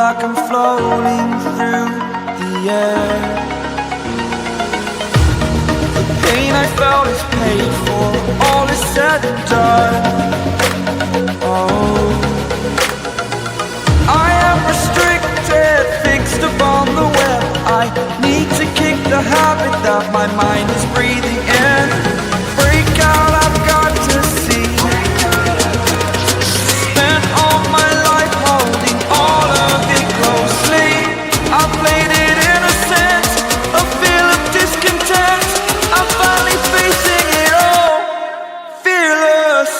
like I'm floating through the air. The pain I felt is paid for, all is said and done. Oh, I am restricted, fixed upon the web. I need to kick the habit that my mind is breathing in. Break out, I've got to see. Spent all my life holding all of it closely. I played it innocent, a feel of discontent. I'm finally facing it all, fearless.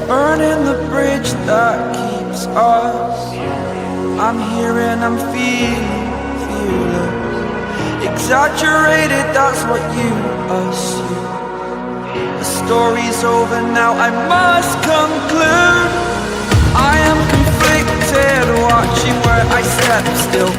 Burning the bridge that keeps us. I'm here and I'm feeling fearless. Exaggerated, that's what you assume. The story's over now, I must conclude. I am conflicted, watching where I step still.